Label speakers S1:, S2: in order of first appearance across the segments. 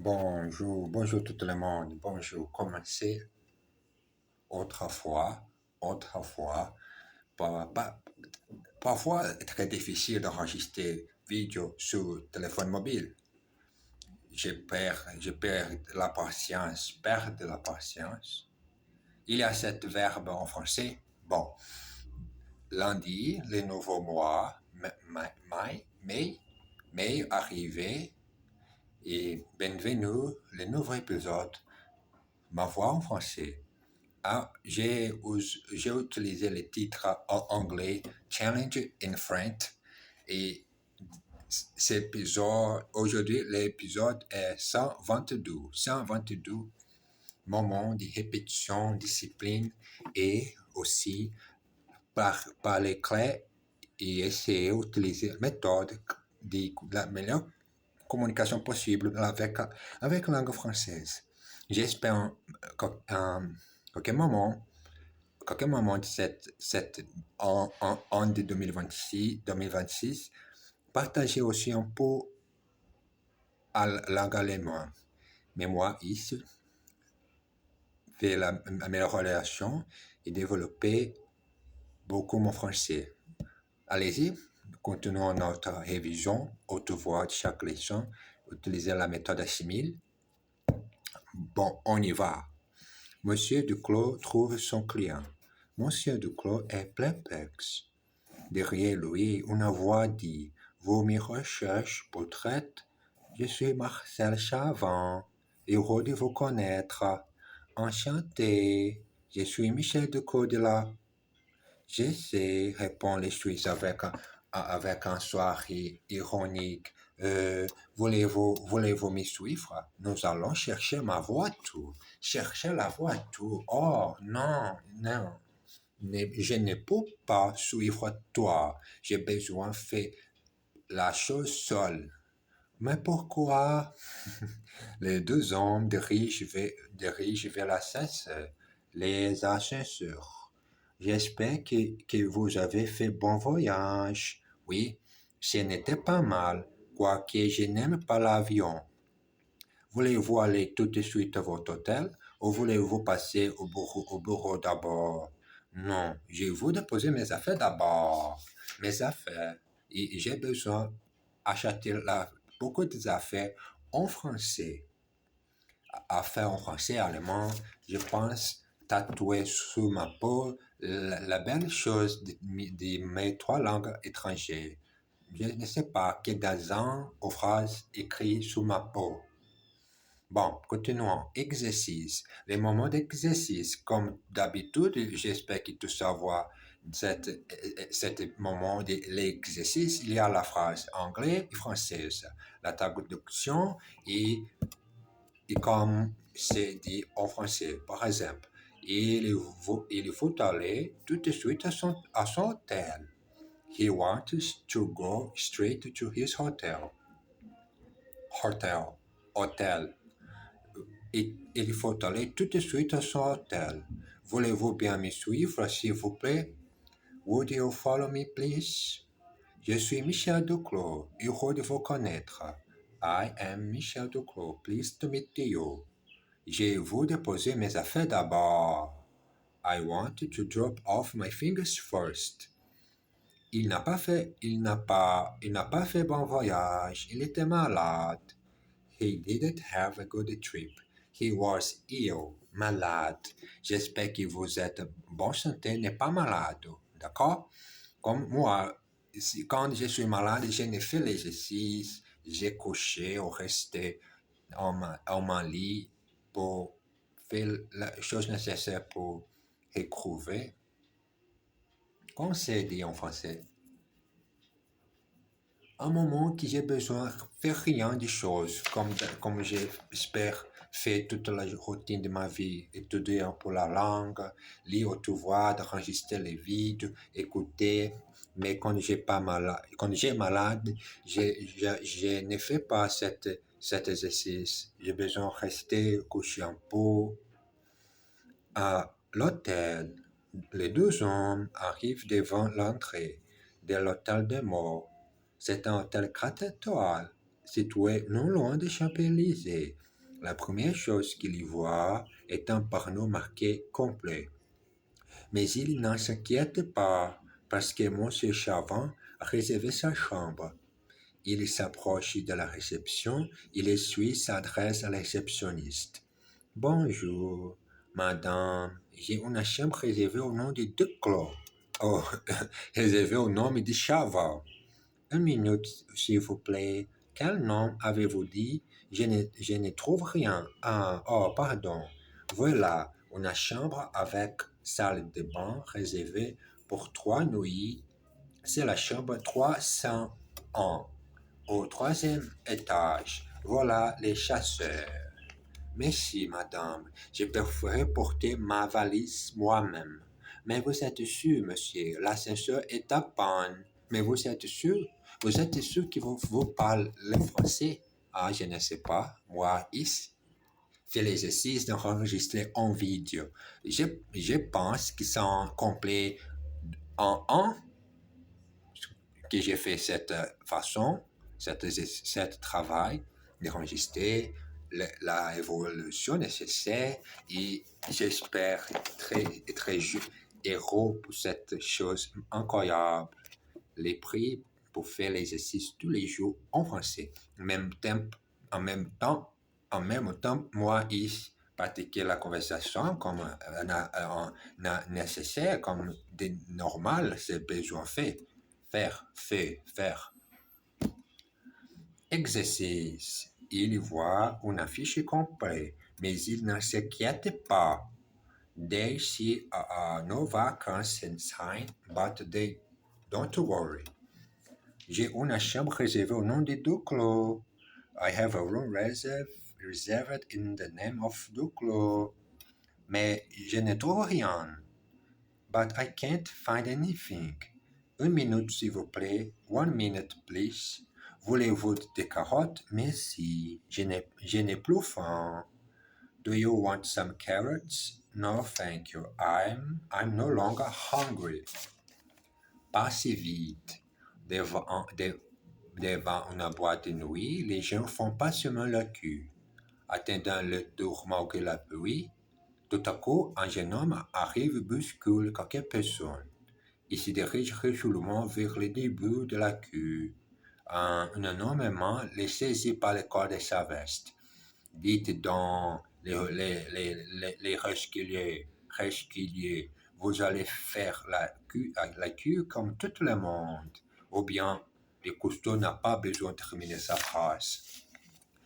S1: Bonjour tout le monde. Bonjour. Commencez autrefois, autrefois. Par- par- Parfois, très difficile d'enregistrer vidéo sur téléphone mobile. Je perds la patience, perdre la patience. Il y a cet verbe en français. Bon, lundi, le nouveau mois, mai arrivé et bienvenue le nouveau épisode. Ma voix en français. J'ai utilisé le titre en anglais Challenge in French et aujourd'hui, l'épisode est 122. 122 moments de répétition, discipline et aussi par les clés et essayer d'utiliser la méthode de la meilleure communication possible avec la langue française. J'espère qu'à quel moment de cette en de 2026, partager aussi un peu à la langue allemande. Mais moi, ici, faire la meilleure relation et développer beaucoup mon français. Allez-y, continuons notre révision, haute voix de chaque leçon, utiliser la méthode assimile. Bon, on y va. Monsieur Duclos trouve son client. Monsieur Duclos est perplexe. Derrière lui, une voix dit « Vous me recherchez pour traite? Je suis Marcel Chavant, heureux de vous connaître. Enchanté, je suis Michel Duclos de la... » Je sais, répond le Suisse avec un sourire ironique. Voulez-vous me suivre? Nous allons chercher ma voiture. Chercher la voiture. Oh, non, non. Je ne peux pas suivre toi. J'ai besoin de faire la chose seule. Mais pourquoi? Les deux hommes dirigent vers l'ascenseur, les ascenseurs. J'espère que vous avez fait bon voyage. Oui, ce n'était pas mal, quoique je n'aime pas l'avion. Voulez-vous aller tout de suite à votre hôtel ou voulez-vous passer au bureau d'abord? Non, je veux déposer mes affaires d'abord. Mes affaires. Et j'ai besoin d'acheter beaucoup d'affaires en français. Affaires en français, allemand, je pense tatouer sur ma peau la belle chose de mes trois langues étrangères. Je ne sais pas quel accent ou phrase écrit sur ma peau. Bon, continuons. Exercice. Les moments d'exercice, comme d'habitude, j'espère que tu savoir cet moment de l'exercice. Il y a la phrase anglaise et française, la traduction et comme c'est dit en français. Par exemple, il faut aller tout de suite à son hôtel. He wants to go straight to his hotel. Hotel. Hotel. Il faut aller tout de suite à son hôtel. Voulez-vous bien me suivre, s'il vous plaît? Would you follow me, please? Je suis Michel Duclos, heureux de vous connaître. I am Michel Duclos, pleased to meet you. Je veux déposer mes affaires d'abord. I want to drop off my things first. Il n'a pas fait bon voyage. Il était malade. He didn't have a good trip. He was ill, malade. J'espère que vous êtes bonne santé, n'est pas malade. D'accord? Comme moi, quand je suis malade, je ne fais l'exercice, j'ai couché ou resté en mon lit pour faire la chose nécessaire pour retrouver. Comment c'est dit en français? Un moment que j'ai besoin de faire rien de choses, comme j'espère faire toute la routine de ma vie, étudier un peu la langue, lire tout voir, enregistrer les vidéos, écouter. Mais quand j'ai malade, je ne fais pas cet exercice. J'ai besoin de rester couché un peu. À l'hôtel, les deux hommes arrivent devant l'entrée de l'hôtel des morts. C'est un hôtel 4 étoiles, situé non loin des Champs-Élysées. La première chose qu'il y voit est un panneau marqué complet. Mais il n'en s'inquiète pas parce que Monsieur Chavin a réservé sa chambre. Il s'approche de la réception, il suit, s'adresse à la réceptionniste. Bonjour, madame, j'ai une chambre réservée au nom de Duclos. Oh, réservée au nom de Chavin. Une minute, s'il vous plaît. Quel nom avez-vous dit? Je ne trouve rien. Ah, oh, pardon. Voilà, une chambre avec salle de bain réservée pour 3 nuits. C'est la chambre 301, au troisième étage. Voilà les chasseurs. Merci, madame. Je préférerais porter ma valise moi-même. Mais vous êtes sûr, monsieur, l'ascenseur est à panne. Mais vous êtes sûr? Vous êtes sûr que vous parlez le français? Ah, je ne sais pas. Moi, ici, fais l'exercice d'enregistrer en vidéo. Je pense qu'ils sont complets en un, que j'ai fait cette façon, cet travail d'enregistrer la évolution nécessaire et j'espère très heureux pour cette chose incroyable. Les prix pour faire l'exercice tous les jours en français. En même temps, moi, il pratiquer la conversation comme nécessaire, comme normal, c'est besoin fait. Faire. Exercice. Il voit une affiche complète, mais il ne s'inquiète pas. They see no vacancies in sight, but they don't worry. J'ai une chambre réservée au nom de Duclos. I have a room reserved in the name of Duclos. Mais je ne trouve rien. But I can't find anything. Une minute, s'il vous plaît. 1 minute, please. Voulez-vous des carottes? Merci. Je n'ai plus faim. Do you want some carrots? No, thank you. I'm no longer hungry. Passez vite. Devant une boîte de nuit, les gens font pas seulement le cul. Attendant le tour malgré la pluie, tout à coup, un jeune homme arrive et bouscule quelques personnes. Il se dirige résolument vers le début de la queue. Un homme les saisit par le corps de sa veste. Dites donc, les resquiliers, vous allez faire la queue comme tout le monde. Ou bien, le cousteau n'a pas besoin de terminer sa phrase.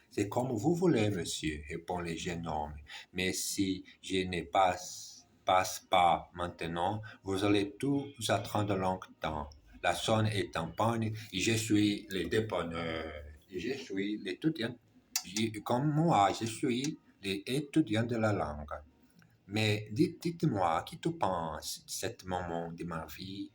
S1: C'est comme vous voulez, monsieur, répond le jeune homme. Mais si je ne passe pas maintenant, vous allez tout attendre longtemps. La sonne est en panne et je suis le dépanneur. Je suis l'étudiant. Comme moi, je suis l'étudiant de la langue. Mais dites-moi, qui tu penses de ce moment de ma vie,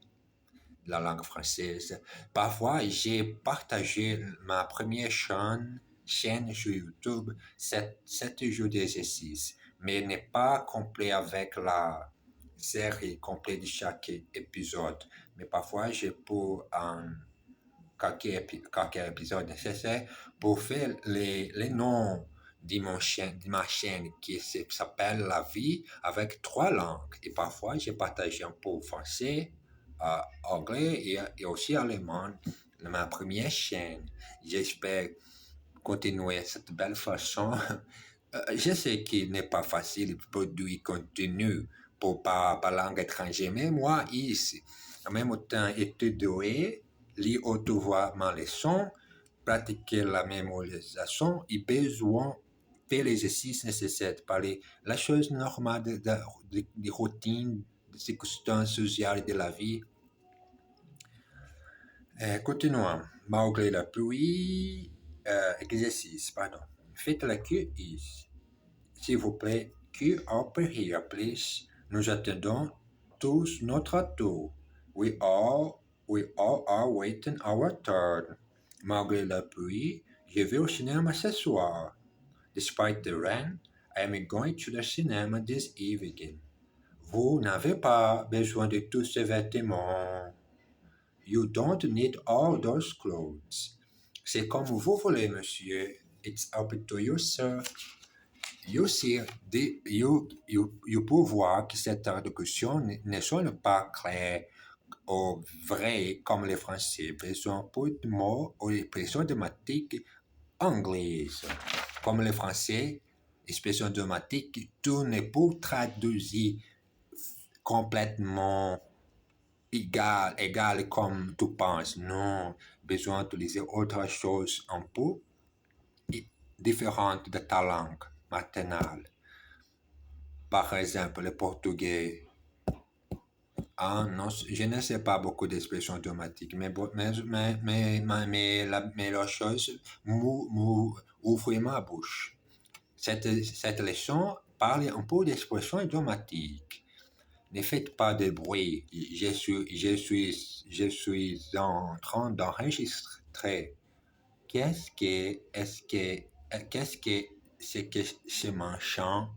S1: de la langue française? Parfois, j'ai partagé ma première chaîne sur YouTube, 7 jours d'exercice, mais n'est pas complet avec la série complète de chaque épisode. Mais parfois, j'ai pour quelques épisodes nécessaires pour faire les noms de ma chaîne qui s'appelle La vie avec 3 langues. Et parfois, j'ai partagé un peu français, anglais et aussi allemand dans ma première chaîne. J'espère continuer cette belle façon. Je sais qu'il n'est pas facile de produire contenu pour par langue étrangère, mais moi, ici, en même temps, étudier, lire autour ma leçon, pratiquer la mémorisation et besoin faire l'exercice nécessaire de parler la chose normale de routine, des circonstances sociales de la vie. Continuons. Malgré la pluie, exercice, pardon. Faites la queue ici. S'il vous plaît, queue up here, please. Nous attendons tous notre tour. We all are waiting our turn. Malgré la pluie, je vais au cinéma ce soir. Despite the rain, I am going to the cinema this evening. Vous n'avez pas besoin de tous ces vêtements. You don't need all those clothes. C'est comme vous voulez, monsieur. It's up to you, sir. aussi, you peux voir que cette traduction ne sonne pas claire ou vraie comme le français. Besoin peu de mots ou expressions dramatiques anglaises. Comme le français, expression dramatique, tout n'est pas traduit complètement égal comme tu penses. Non, besoin d'utiliser autre chose un peu différente de ta langue maternelle. Par exemple, le portugais. Ah non, je ne sais pas beaucoup d'expressions dramatiques, mais la chose ouvre ma bouche. Cette leçon parle un peu d'expressions dramatiques. Ne faites pas de bruit. Je suis en train d'enregistrer. Qu'est-ce que c'est que ce machin?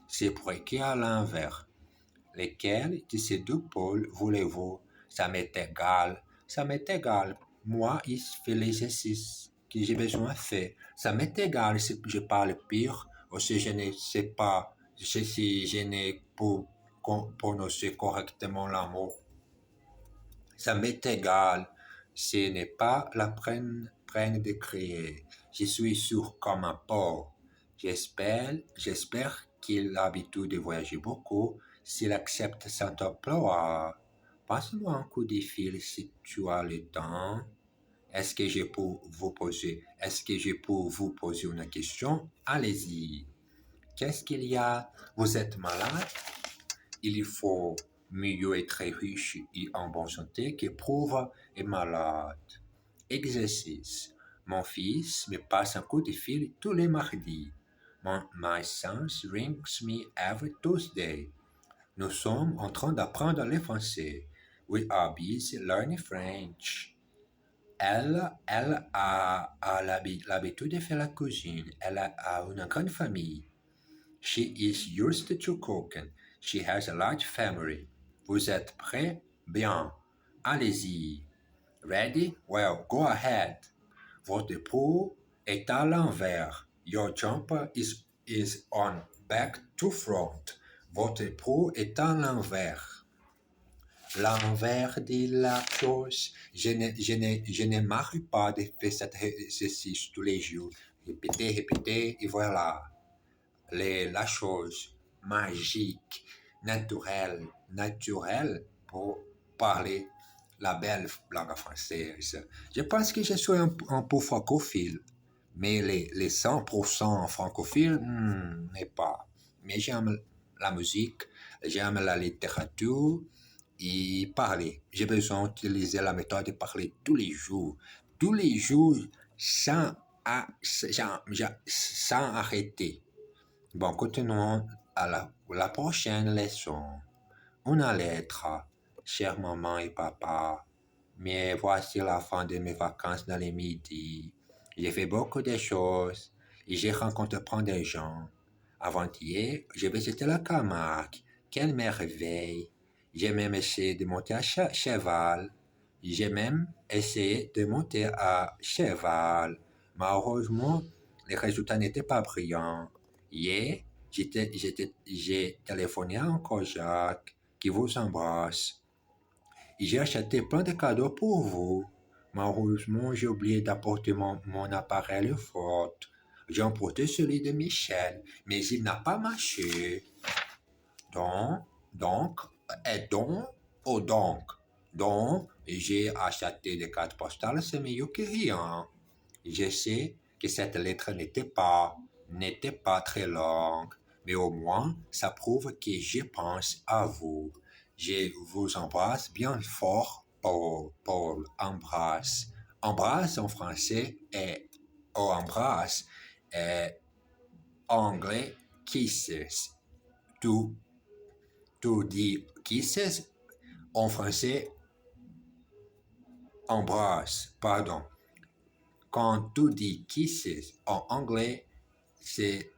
S1: C'est pour écrire à l'envers. Lesquels de ces deux pôles voulez-vous? Ça m'est égal. Ça m'est égal. Moi, il fait l'exercice que j'ai besoin de faire. Ça m'est égal si je parle pire ou si je ne sais pas, si je n'ai pas prononcé correctement le mot. Ça m'est égal. Ce n'est pas la peine de crier. Je suis sûr comme un porc. J'espère qu'il a l'habitude de voyager beaucoup. S'il accepte cet emploi, passe-moi un coup de fil si tu as le temps. Est-ce que je peux vous poser une question? Allez-y. Qu'est-ce qu'il y a? Vous êtes malade? Il faut mieux être riche et en bonne santé que pauvre et malade. Exercice. Mon fils me passe un coup de fil tous les mardis. My son rings me every Tuesday. Nous sommes en train d'apprendre le français. We are busy learning French. Elle a l'habitude de faire la cuisine. Elle a une grande famille. She is used to cooking. She has a large family. Vous êtes prêts? Bien. Allez-y. Ready? Well, go ahead. Votre épaule est à l'envers. Your jumper is on back to front. Votre épaule est à l'envers. L'envers de la chose. Je ne m'arrête pas de faire cet exercice tous les jours. Répétez, et voilà. La chose magique, naturelle pour parler la belle langue française. Je pense que je suis un peu francophile, mais les 100% francophiles, n'est pas. Mais j'aime la musique, j'aime la littérature et parler. J'ai besoin d'utiliser la méthode de parler tous les jours sans arrêter. Bon, continuons à la prochaine leçon. Une lettre. Chère maman et papa, mais voici la fin de mes vacances dans les midis. J'ai fait beaucoup de choses et j'ai rencontré plein de gens. Avant-hier, j'ai visité la Camargue. Quelle merveille! J'ai même essayé de monter à cheval. Malheureusement, les résultats n'étaient pas brillants. Hier, j'ai téléphoné à un Jacques qui vous embrasse. J'ai acheté plein de cadeaux pour vous. Malheureusement, j'ai oublié d'apporter mon appareil photo. J'ai emporté celui de Michel, mais il n'a pas marché. Donc, j'ai acheté des cartes postales, c'est mieux que rien. Je sais que cette lettre n'était pas très longue, mais au moins, ça prouve que je pense à vous. Je vous embrasse bien fort, Paul, embrasse. Embrasse en français et embrasse est anglais kisses. Tu dis kisses en français embrasse, pardon. Quand tu dis kisses en anglais, c'est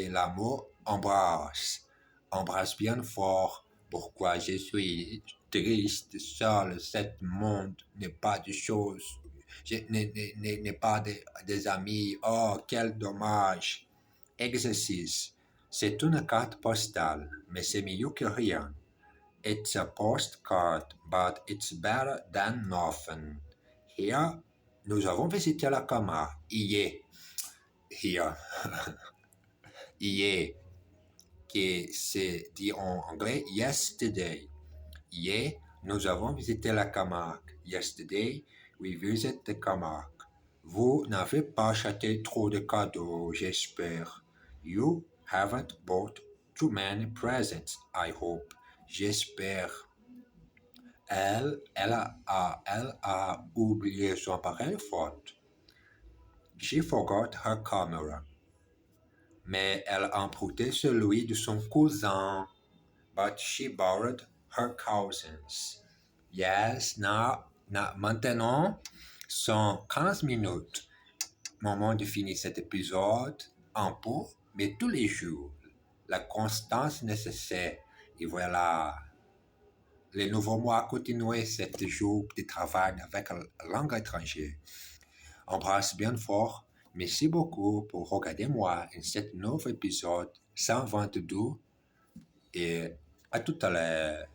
S1: l'amour embrasse. Embrasse bien fort. Pourquoi je suis triste, seul, cet monde n'est pas de choses. Je n'ai pas des amis. Oh, quel dommage. Exercice. C'est une carte postale, mais c'est mieux que rien. It's a postcard, but it's better than nothing. Here, nous avons visité la Camargue. Hier. Here. Hier. Qui se dit en anglais yesterday. Hier, nous avons visité la Camargue. Yesterday, we visited the Camargue. Vous n'avez pas acheté trop de cadeaux, j'espère. You haven't bought too many presents, I hope. J'espère. Elle a oublié son appareil photo. She forgot her camera. Mais elle a emprunté celui de son cousin. But she borrowed her cousin's. Yes, maintenant, sont 15 minutes. Moment de finir cet épisode, un peu, mais tous les jours. La constance nécessaire. Et voilà, les nouveaux mois continuer 7 jours de travail avec la langue étrangère. Embrasse bien fort. Merci beaucoup pour regarder moi dans cet nouveau épisode 122 et à tout à l'heure.